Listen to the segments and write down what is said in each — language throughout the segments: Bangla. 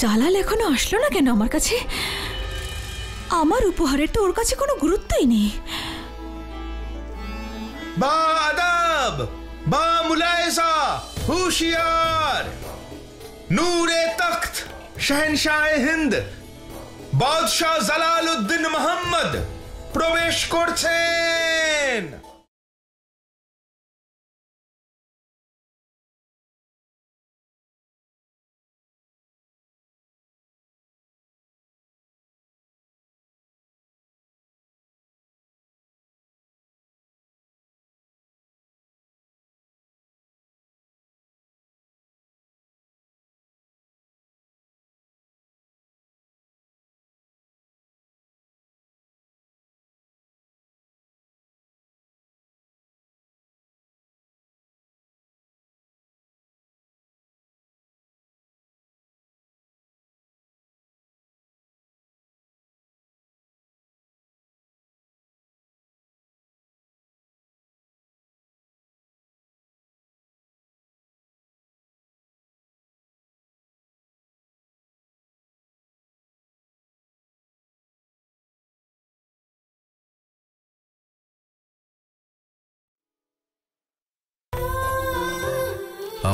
জালাল এখনো আসলো না কেন আমার কাছে? আমার উপহারের তো ওর কাছে কোনো গুরুত্বই নেই। বা আদব, বা মুলায়জা, হুশিয়ার, নূরে তখ্ত, শহনশাহ হিন্দ, বাদশাহ জালালউদ্দিন মোহাম্মদ প্রবেশ করছেন।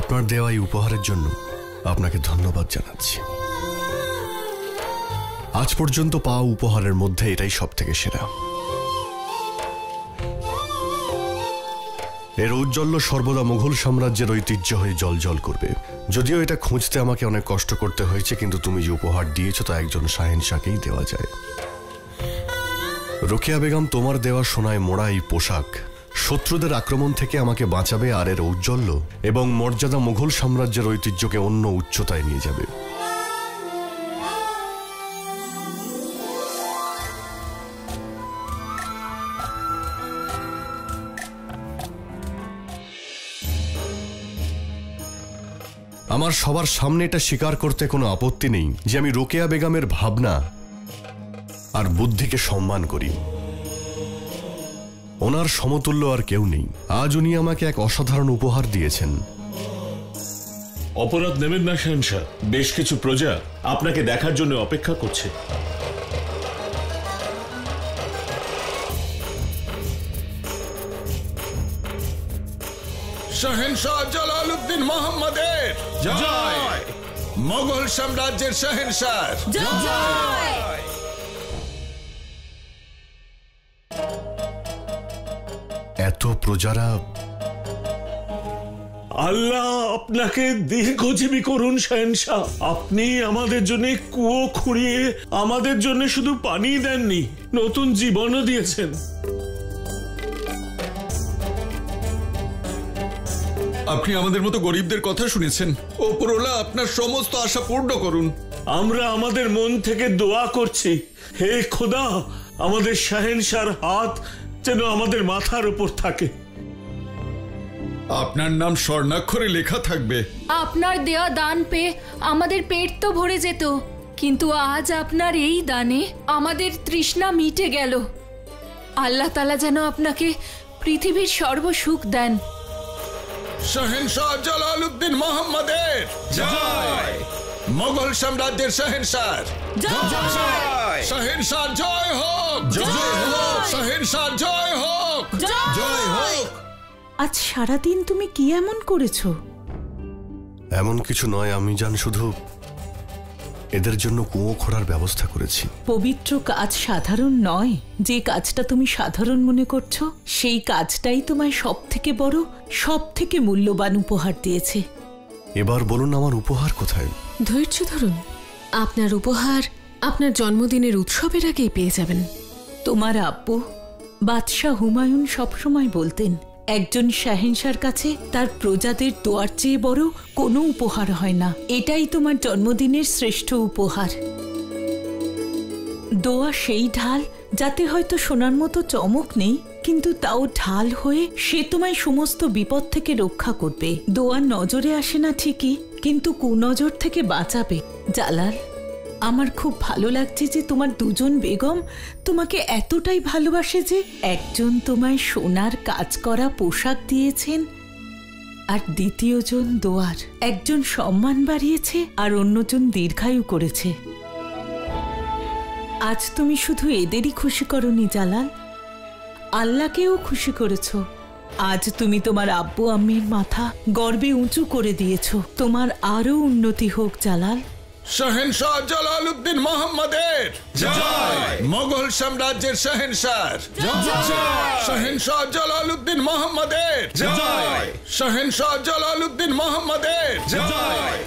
আপনার দেওয়া এই উপহারের জন্য আপনাকে ধন্যবাদ জানাচ্ছি। আজ পর্যন্ত পাওয়া উপহারের মধ্যে এটাই সবথেকে সেরা। এর ঔজ্জ্বল্য সর্বদা মুঘল সাম্রাজ্যের ঐতিহ্য হয়ে জ্বলজ্বল করবে। যদিও এটা খুঁজতে আমাকে অনেক কষ্ট করতে হয়েছে, কিন্তু তুমি যে উপহার দিয়েছো তা একজন শাহেনশাহকেই দেওয়া যায়। রোকেয়া বেগম, তোমার দেওয়া সোনায় মোড়া এই পোশাক শত্রুদের আক্রমণ থেকে আমাকে বাঁচাবে, আর এর ঔজ্জ্বল্য এবং মর্যাদা মুঘল সাম্রাজ্যের ঐতিহ্যকে অন্য উচ্চতায় নিয়ে যাবে। আমার সবার সামনে এটা স্বীকার করতে কোনো আপত্তি নেই যে আমি রোকেয়া বেগমের ভাবনা আর বুদ্ধিকে সম্মান করি। ওনার সমতুল্য আর কেউ নেই। আজ উনি আমাকে এক অসাধারণ উপহার দিয়েছেন। অপরাধ নেবেন না শাহেনশাহ, বেশ কিছু প্রজা আপনাকে দেখার জন্য অপেক্ষা করছে। শাহেনশাহ জালালউদ্দিন মোহাম্মদের জয়, মোগল সাম্রাজ্যের শাহেনশাহ জয়। এত প্রজারা, আল্লাহ আপনাকে দীর্ঘজীবী করুন শাহেনশাহ। আপনি আমাদের জন্য কুয়ো খুঁড়িয়ে আমাদের জন্য শুধু পানি দেননি, নতুন জীবনও দিয়েছেন। আপনি আমাদের মতো গরিবদের কথা শুনেছেন। ওপরওয়ালা আপনার সমস্ত আশা পূর্ণ করুন। আমরা আমাদের মন থেকে দোয়া করছি, হে খোদা, আমাদের শাহেনশাহর হাত যেন আমাদের মাথার উপর থাকে। আপনার নাম স্বর্ণাক্ষরে লেখা থাকবে। আপনার দেওয়া দান পেয়ে আমাদের পেট তো ভরে যেত, কিন্তু আজ আপনার এই দানে আমাদের তৃষ্ণা মিটে গেল। আল্লাহ তাআলা যেন আপনাকে পৃথিবীর সর্বসুখ দেন। শাহেনশাহ জালালউদ্দিন মোহাম্মদের জয়, মোগল সাম্রাজ্যের শাহেনশাহ জয়। শাহেনশাহ জয় হোক, জয় হোক, শাহেনশাহ জয় হোক, জয় হোক। আজ সারাদিন তুমি কি এমন করেছো? এমন কিছু নয় আমি জান, শুধু এদের জন্য কুয়ো খোঁড়ার ব্যবস্থা করেছি। পবিত্র কাজ সাধারণ নয়। যে কাজটা তুমি সাধারণ মনে করছো, সেই কাজটাই তোমায় সব থেকে বড়, সব থেকে মূল্যবান উপহার দিয়েছে। এবার বলুন আমার উপহার কোথায়? ধৈর্য ধরুন, আপনার উপহার আপনার জন্মদিনের উৎসবের আগেই পেয়ে যাবেন। তোমার আব্বু বাদশাহ হুমায়ুন সবসময় বলতেন, একজন শাহেনশাহর কাছে তার প্রজাদের দোয়ার চেয়ে বড় কোনো উপহার হয় না। এটাই তোমার জন্মদিনের শ্রেষ্ঠ উপহার। দোয়া সেই ঢাল যাতে হয়তো সোনার মতো চমক নেই, কিন্তু তাও ঢাল হয়ে সে তোমায় সমস্ত বিপদ থেকে রক্ষা করবে। দোয়া নজরে আসে না ঠিকই, কিন্তু কুনজর থেকে বাঁচাবে। জালাল, আমার খুব ভালো লাগছে যে তোমার দুজন বেগম তোমাকে এতটাই ভালোবাসে যে একজন তোমায় সোনার কাজ করা পোশাক দিয়েছেন, আর দ্বিতীয়জন দোয়ার। একজন সম্মান বাড়িয়েছে আর অন্যজন দীর্ঘায়ু করেছে। আজ তুমি শুধু এদেরই খুশি করনি জালাল, আল্লাহকেও খুশি করেছো। আজ তুমি তোমার আব্বু আম্মির মাথা গর্বে উঁচু করে দিয়েছো। তোমার আরো উন্নতি হোক জালাল। শাহেনশাহ জালালউদ্দিন মোহাম্মদের জয়। মোগল সাম্রাজ্যের শাহেনশাহ জয়। শাহেনশাহ জালালউদ্দিন মোহাম্মদের জয়। শাহেনশাহ জালালউদ্দিন মোহাম্মদের জয়।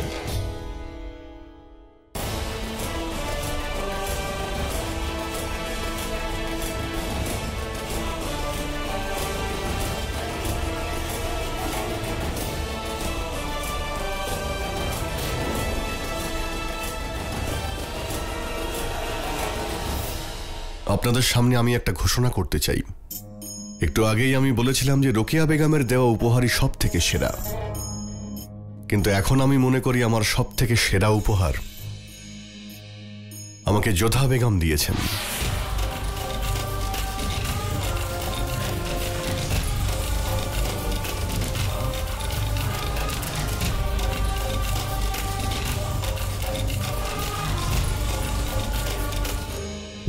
আপনাদের সামনে আমি একটা ঘোষণা করতে চাই। একটু আগেই আমি বলেছিলাম যে রোকেয়া বেগমের দেওয়া উপহারই সব থেকে সেরা, কিন্তু এখন আমি মনে করি আমার সব থেকে সেরা উপহার আমাকে যোধা বেগম দিয়েছেন।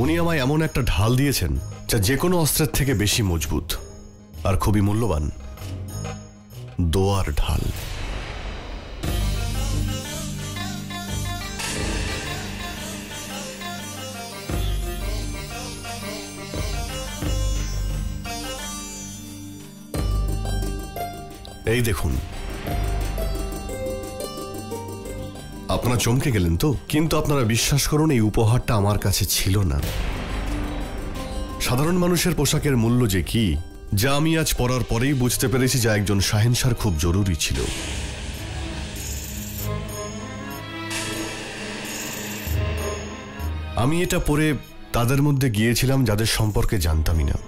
উনি আমায় এমন একটা ঢাল দিয়েছেন যা যে কোনো অস্ত্রের থেকে বেশি মজবুত আর খুবই মূল্যবান, দোয়ার ঢাল। এই দেখুন, আপনারা চমকে গেলেন তো? কিন্তু আপনারা বিশ্বাস করুন, এই উপহারটা আমার কাছে ছিল না। সাধারণ মানুষের পোশাকের মূল্য যে কি, যা আমি আজ পরার পরেই বুঝতে পেরেছি, যা একজন শাহেনশাহর খুব জরুরি ছিল। আমি এটা পরে তাদের মধ্যে গিয়েছিলাম যাদের সম্পর্কে জানতামই না।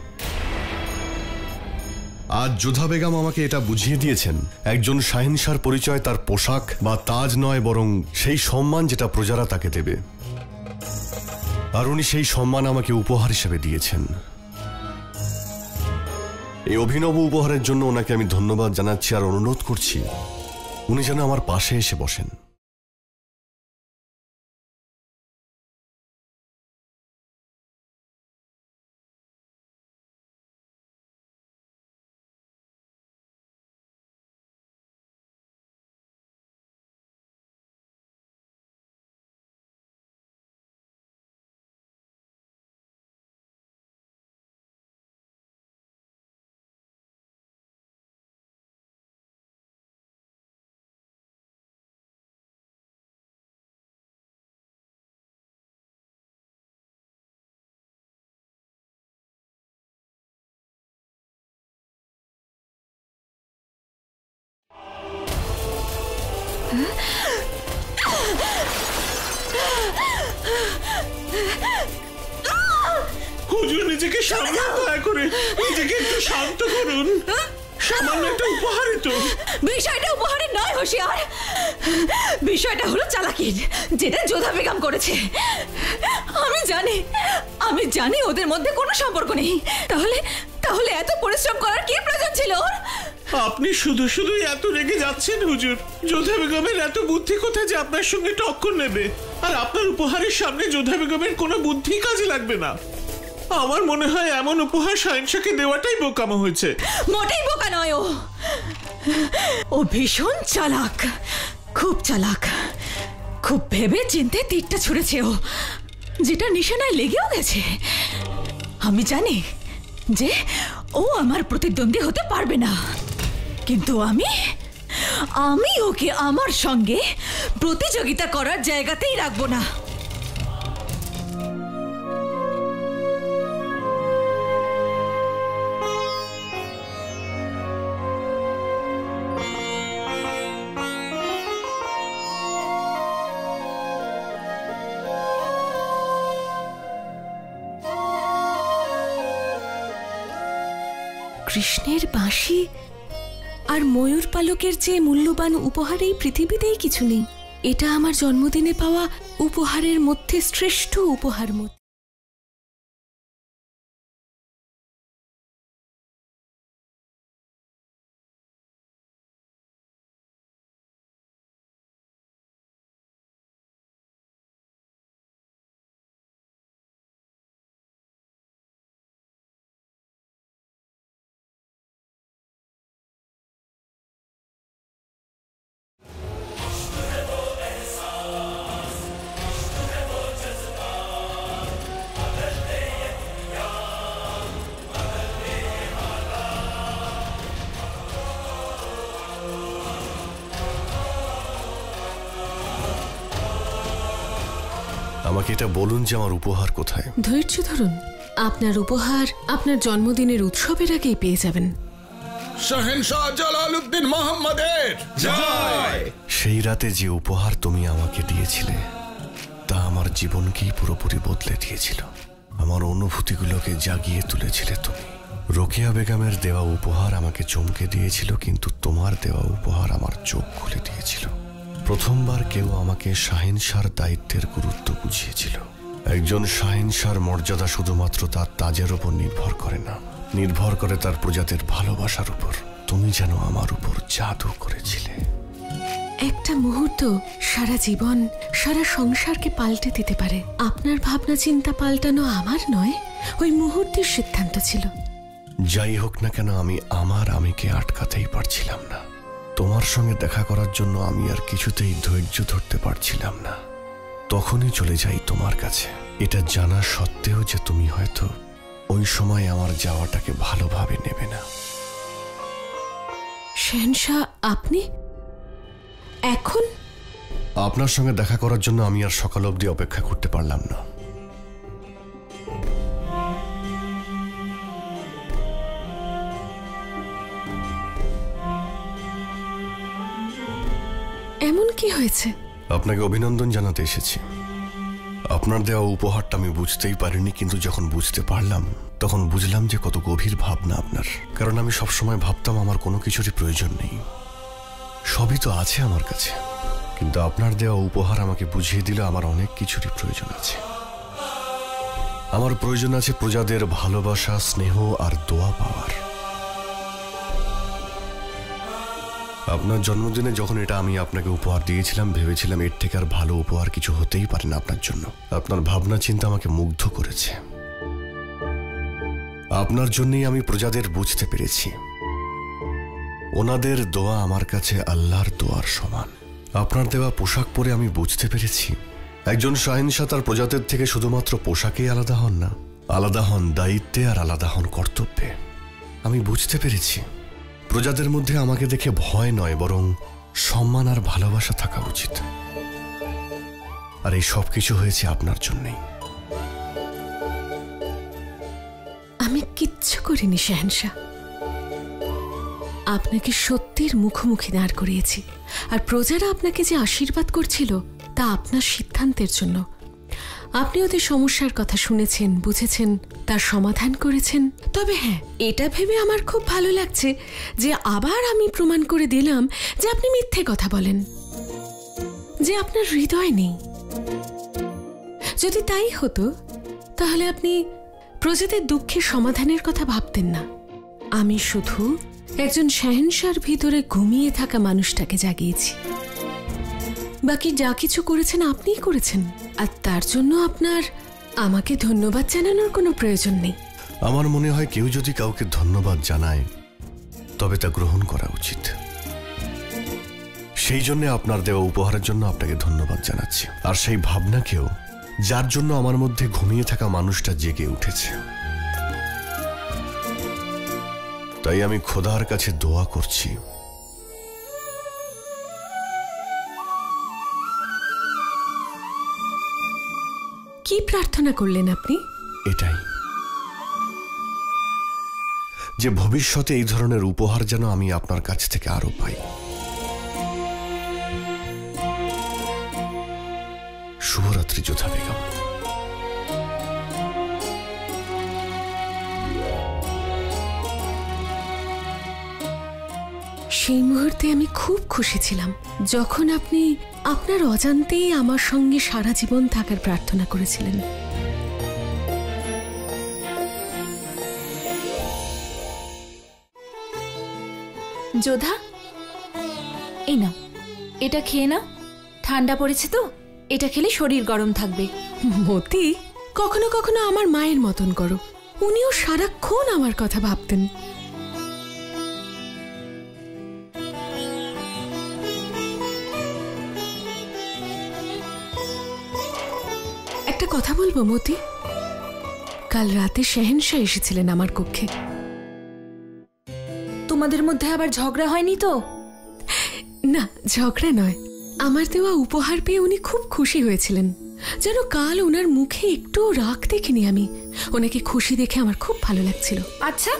আজ যোধা বেগম আমাকে এটা বুঝিয়ে দিয়েছেন, একজন শাহেনশাহর পরিচয় তার পোশাক বা তাজ নয়, বরং সেই সম্মান যেটা প্রজারা তাকে দেবে। আর উনি সেই সম্মান আমাকে উপহার হিসেবে দিয়েছেন। এই অভিনব উপহারের জন্য ওনাকে আমি ধন্যবাদ জানাচ্ছি আর অনুরোধ করছি উনি যেন আমার পাশে এসে বসেন। হুজুর, নিজেকে সামলান, দয়া করে নিজেকে একটু শান্ত করুন। সামান্য একটা উপহারই তো। বিষয়টা উপহারের নয় হুঁশিয়ার, বিষয়টা হলো চালাকির, যেটা যোধা বেগম করেছে। আমি জানি ওদের মধ্যে কোনো সম্পর্ক নেই। তাহলে এত পরিশ্রম করার কি প্রয়োজন ছিল? আপনি শুধু শুধুই এত রেগে যাচ্ছেন হুজুর। যোধা বেগমের এত বুদ্ধি কোথায় যে আপনার সঙ্গে টক্কর নেবে? আর আপনার উপহারের সামনে যোধা বেগমের কোনো বুদ্ধি কাজে লাগবে না। আমার মনে হয় এমন উপহার শাহেনশাহকে দেওয়াটাই বোকামো হয়েছে। মোটেই বোকা নয়, ও ভীষণ চালাক, খুব চালাক। খুব ভেবে চিন্তে তীরটা ছুঁড়েছে ও, যেটা নিশানায় লেগেও গেছে। আমি জানি যে ও আমার প্রতিদ্বন্দ্বী হতে পারবে না, কিন্তু আমি ওকে আমার সঙ্গে প্রতিযোগিতা করার জায়গাতেই রাখবো না। কৃষ্ণের বাঁশি আর ময়ূর পালকের চেয়ে মূল্যবান উপহার এই পৃথিবীতেই কিছু নেই। এটা আমার জন্মদিনে পাওয়া উপহারের মধ্যে শ্রেষ্ঠ উপহার। আমাকে এটা বলুন যে আমার উপহার কোথায়। ধৈর্য ধরুন, আপনার উপহার আপনার জন্মদিনের উৎসবের আগেই পেয়ে যাবেন। শাহেনশাহ জালালউদ্দিন মোহাম্মদের জয়। সেই রাতে যে উপহার তুমি আমাকে দিয়েছিলে তা আমার জীবনকেই পুরোপুরি বদলে দিয়েছিল। আমার অনুভূতিগুলোকে জাগিয়ে তুলেছিলে তুমি। রোকেয়া বেগমের দেওয়া উপহার আমাকে চমকে দিয়েছিল, কিন্তু তোমার দেওয়া উপহার আমার চোখ খুলে দিয়েছিল। প্রথমবার কেউ আমাকে শাহেনশাহর দায়িত্বের গুরুত্ব বুঝিয়েছিল। একজন শাহেনশাহর মর্যাদা শুধুমাত্র তার তাজের উপর নির্ভর করে না, নির্ভর করে তার প্রজাদের ভালোবাসার উপর। তুমি যেন আমার উপর জাদু করেছিলে। একটা মুহূর্ত সারা জীবন, সারা সংসারকে পাল্টে দিতে পারে। আপনার ভাবনা চিন্তা পাল্টানো আমার নয়, ওই মুহূর্তের সিদ্ধান্ত ছিল। যাই হোক না কেন, আমি আমার আমিকে আটকাতেই পারছিলাম না। তোমার সঙ্গে দেখা করার জন্য আমি আর কিছুতেই ধৈর্য ধরতে পারছিলাম না। তখনই চলে যাই তোমার কাছে, এটা জানা সত্ত্বেও যে তুমি হয়তো ওই সময় আমার যাওয়াটাকে ভালোভাবে নেবে না। শাহেনশাহ, আপনি এখন? আপনার সঙ্গে দেখা করার জন্য আমি আর সকাল অবধি অপেক্ষা করতে পারলাম না। এমন কি হয়েছে? আপনাকে অভিনন্দন জানাতে এসেছি। আপনার দেওয়া উপহারটা আমি বুঝতেই পারিনি, কিন্তু যখন বুঝতে পারলাম তখন বুঝলাম যে কত গভীর ভাবনা আপনার। কারণ আমি সবসময় ভাবতাম আমার কোনো কিছুরই প্রয়োজন নেই, সবই তো আছে আমার কাছে। কিন্তু আপনার দেওয়া উপহার আমাকে বুঝিয়ে দিল আমার অনেক কিছুরই প্রয়োজন আছে। আমার প্রয়োজন আছে প্রজাদের ভালোবাসা, স্নেহ আর দোয়া পাওয়ার। আপনার জন্মদিনে যখন এটা আমি আপনাকে উপহার দিয়েছিলাম, ভেবেছিলাম এর থেকে আর ভালো উপহার কিছু হতেই পারে না আপনার জন্য। আপনার ভাবনা চিন্তা আমাকে মুগ্ধ করেছে। আপনার জন্যই আমি প্রজাদের বুঝতে পেরেছি ওনাদের দোয়া আমার কাছে আল্লাহর দোয়ার সমান। আপনার দেওয়া পোশাক পরে আমি বুঝতে পেরেছি একজন শাহেনশাহ তার প্রজাদের থেকে শুধুমাত্র পোশাকেই আলাদা হন না, আলাদা হন দায়িত্বে আর আলাদা হন কর্তব্যে। আমি বুঝতে পেরেছি প্রজাদের মধ্যে আমাকে দেখে ভয় নয়, বরং সম্মান আর ভালোবাসা থাকা উচিত। আর এই সব কিছু হয়েছে আপনার জন্যই। আমি কিচ্ছু করিনি শাহেনশাহ, আপনাকে সত্যির মুখোমুখি দাঁড় করিয়েছি। আর প্রজারা আপনাকে যে আশীর্বাদ করছিল তা আপনার সিদ্ধান্তের জন্য। আপনি ওদের সমস্যার কথা শুনেছেন, বুঝেছেন, তার সমাধান করেছেন। তবে হ্যাঁ, এটা ভেবে আমার খুব ভালো লাগছে যে আবার আমি প্রমাণ করে দিলাম যে আপনি মিথ্যে কথা বলেন, যে আপনার হৃদয় নেই। যদি তাই হতো তাহলে আপনি প্রজাদের দুঃখের সমাধানের কথা ভাবতেন না। আমি শুধু একজন শাহেনশাহর ভিতরে ঘুমিয়ে থাকা মানুষটাকে জাগিয়েছি। বাকি যা কিছু করেছেন আপনিই করেছেন, আর তার জন্য আপনার আমাকে ধন্যবাদ জানানোর কোনো প্রয়োজন নেই। আমার মনে হয় কেউ যদি কাউকে ধন্যবাদ জানায় তবে তা গ্রহণ করা উচিত। সেই জন্য আপনার দেওয়া উপহারের জন্য আপনাকে ধন্যবাদ জানাচ্ছি। আর সেই ভাবনাকেও, যার জন্য আমার মধ্যে ঘুমিয়ে থাকা মানুষটা জেগে উঠেছে। তাই আমি খোদার কাছে দোয়া করছি কি প্রার্থনা করলেন আপনি? এটাই, যে ভবিষ্যতে এই ধরনের উপহার যেন আমি আপনার কাছ থেকে আরো পাই। শুভরাত্রি যোধা বেগম। সেই মুহূর্তে আমি খুব খুশি ছিলাম যখন আপনি আপনার অজান্তেই আমার সঙ্গে সারা জীবন থাকার প্রার্থনা করেছিলেন। যোধা, এই নাও, এটা খেয়ে নাও। ঠান্ডা পড়েছে তো, এটা খেলে শরীর গরম থাকবে। মতি, কখনো কখনো আমার মায়ের মতন করো। উনিও সারাক্ষণ আমার কথা ভাবতেন। একটা কথা বলবো মতি, কাল রাতে শাহেনশাহ এসেছিলেন আমার কক্ষে। তোমাদের মধ্যে আবার ঝগড়া হয়নি তো? না, ঝগড়া নয়। আমার দেওয়া উপহার পেয়ে উনি খুব খুশি হয়েছিলেন। যেন কাল ওনার মুখে একটু রাগ দেখিনি আমি। ওনাকে খুশি দেখে আমার খুব ভালো লাগছিল। আচ্ছা,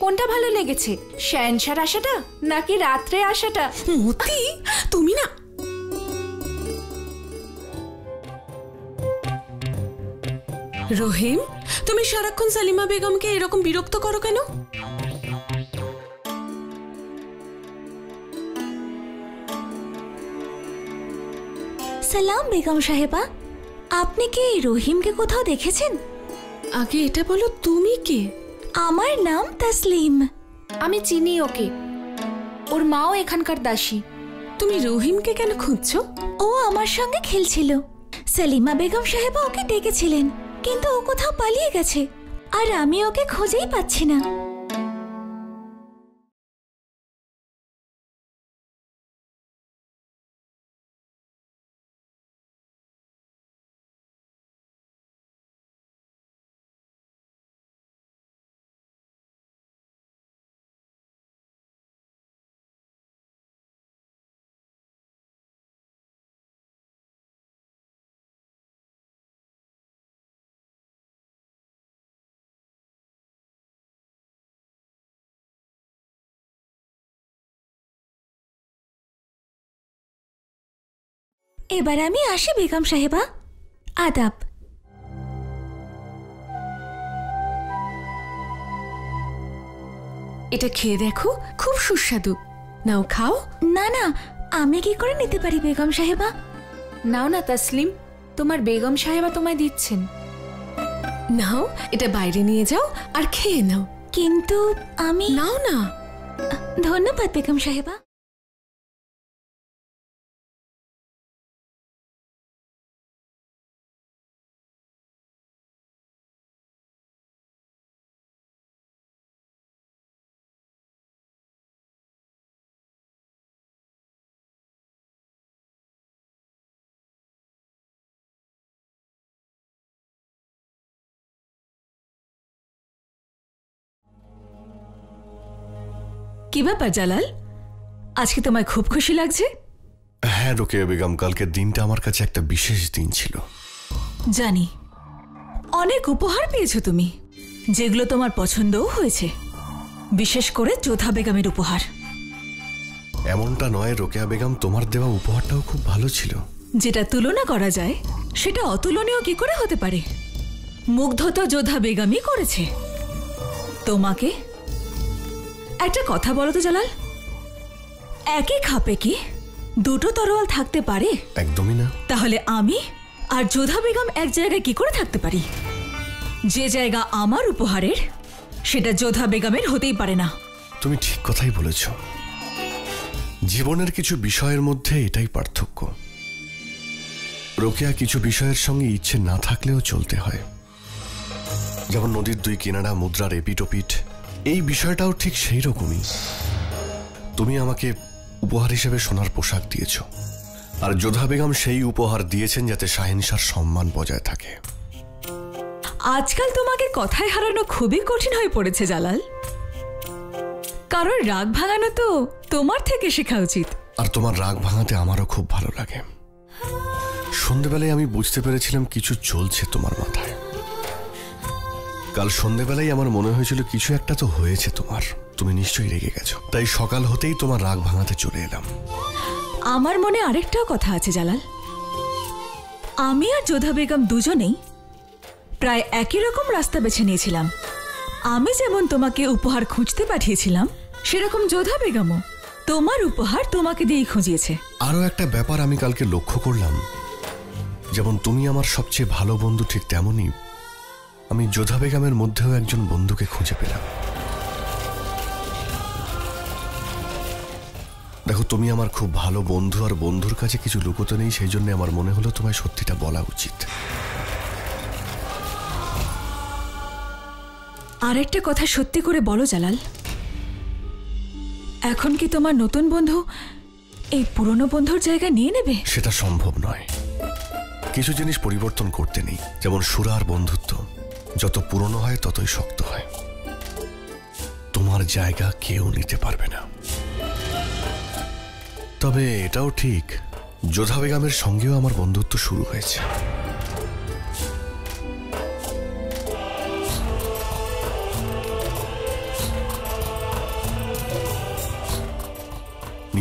কোনটা ভালো লেগেছে, শ্যানশার আসাটা নাকি রাত্রে আসাটা? মতি, তুমি না। রহিম, তুমি সারাক্ষণ সালিমা বেগমকে এরকম বিরক্ত করো কেন? সালাম বেগম সাহেবা, আপনি কি রহিমকে কোথাও দেখেছেন? আগে এটা বলো, তুমি কে? আমার নাম তাসলিম। আমি চিনি ওকে, ওর মাও এখানকার দাসী। তুমি রহিমকে কেন খুঁজছো? ও আমার সঙ্গে খেলছিল। সালিমা বেগম সাহেবা ওকে ডেকেছিলেন, কিন্তু ও কোথাও পালিয়ে গেছে, আর আমি ওকে খুঁজেই পাচ্ছি না। এবার আমি আসি বেগম সাহেবা, আদাব। এটা খেয়ে দেখো, খুব সুস্বাদু। নাও খাও। না না, আমি কি করে নিতে পারি বেগম সাহেবা? নাও না তাসলিম, তোমার বেগম সাহেবা তোমায় দিচ্ছেন। নাও, এটা বাইরে নিয়ে যাও আর খেয়ে নাও। কিন্তু আমি। নাও না। ধন্যবাদ বেগম সাহেবা। কি ব্যাপার জালাল, আজকে তোমায় খুব খুশি লাগছে? হ্যাঁ রোকেয়া বেগম, কালকের দিনটা আমার কাছে একটা বিশেষ দিন ছিল। জানি, অনেক উপহার পেয়েছো তুমি, যেগুলো তোমার পছন্দও হয়েছে, বিশেষ করে যোধা বেগমের উপহার। এমনটা নয় রোকেয়া বেগম, তোমার দেওয়া উপহারটাও খুব ভালো ছিল। যেটা তুলনা করা যায় সেটা অতুলনীয় কি করে হতে পারে? মুগ্ধ তো যোধা বেগমই করেছে তোমাকে। একটা কথা বলো তো জালাল, একই খাপে কি দুটো তরোয়াল থাকতে পারে? একদমই না। তাহলে আমি আর যোধা বেগম এক জায়গায় কি করে থাকতে পারি? যে জায়গা আমার উপহারের, সেটা যোধা বেগমের হতেই পারে না। তুমি ঠিক কথাই বলেছ। জীবনের কিছু বিষয়ের মধ্যে এটাই পার্থক্য। রোকেয়া, কিছু বিষয়ের সঙ্গে ইচ্ছে না থাকলেও চলতে হয়। যেমন নদীর দুই কিনারা মুদ্রার এপিটোপিট, এই বিষয়টাও ঠিক সেই রকমই। তুমি আমাকে উপহার হিসেবে সোনার পোশাক দিয়েছ, আর যোধা বেগম সেই উপহার দিয়েছেন যাতে শাহেনশার সম্মান বজায় থাকে। আজকাল তোমাকে কথায় হারানো খুবই কঠিন হয়ে পড়েছে জালাল। কারণ রাগ ভাঙানো তো তোমার থেকে শেখা উচিত। আর তোমার রাগ ভাঙাতে আমারও খুব ভালো লাগে। সন্ধ্যেবেলায় আমি বুঝতে পেরেছিলাম কিছু চলছে তোমার মাথায়। কাল সন্ধ্যেবেলায় আমার মনে হয়েছিল কিছু একটা তো হয়েছে তোমার, তুমি নিশ্চয়ই রেগে গেছো। তাই সকাল হতেই তোমার রাগ ভাঙাতে চলে এলাম। আমার মনে আরেকটাও কথা আছে জালাল। আমি আর যোধা বেগম দুজনেই প্রায় একই রকম রাস্তা বেছে নিয়েছিলাম। আমি যেমন তোমাকে উপহার খুঁজতে পাঠিয়েছিলাম, সেরকম যোধা বেগমও তোমার উপহার তোমাকে দিয়েই খুঁজিয়েছে। আরো একটা ব্যাপার আমি কালকে লক্ষ্য করলাম, যেমন তুমি আমার সবচেয়ে ভালো বন্ধু, ঠিক তেমনই আমি যোধা বেগমের মধ্যেও একজন বন্ধুকে খুঁজে পেলাম। দেখো, তুমি আমার খুব ভালো বন্ধু, আর বন্ধুর কাছে কিছু লুকোতে নেই। সেই জন্য আমার মনে হলো তোমায় সত্যিটা বলা উচিত। আর একটা কথা সত্যি করে বলো জালাল, এখন কি তোমার নতুন বন্ধু এই পুরনো বন্ধুর জায়গা নিয়ে নেবে? সেটা সম্ভব নয়। কিছু জিনিস পরিবর্তন করতে নেই। যেমন সুরা আর বন্ধুত্ব যত পুরনো হয় ততই শক্ত হয়। তোমার জায়গা কেউ নিতে পারবে না। তবে এটাও ঠিক, যোধা বেগমের সঙ্গেও আমার বন্ধুত্ব শুরু হয়েছে।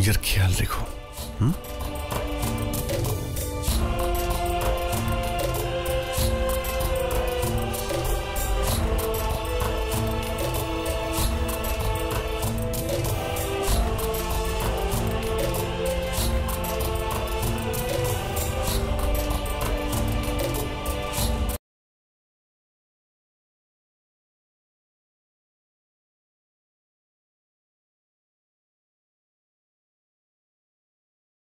নিজের খেয়াল রেখো।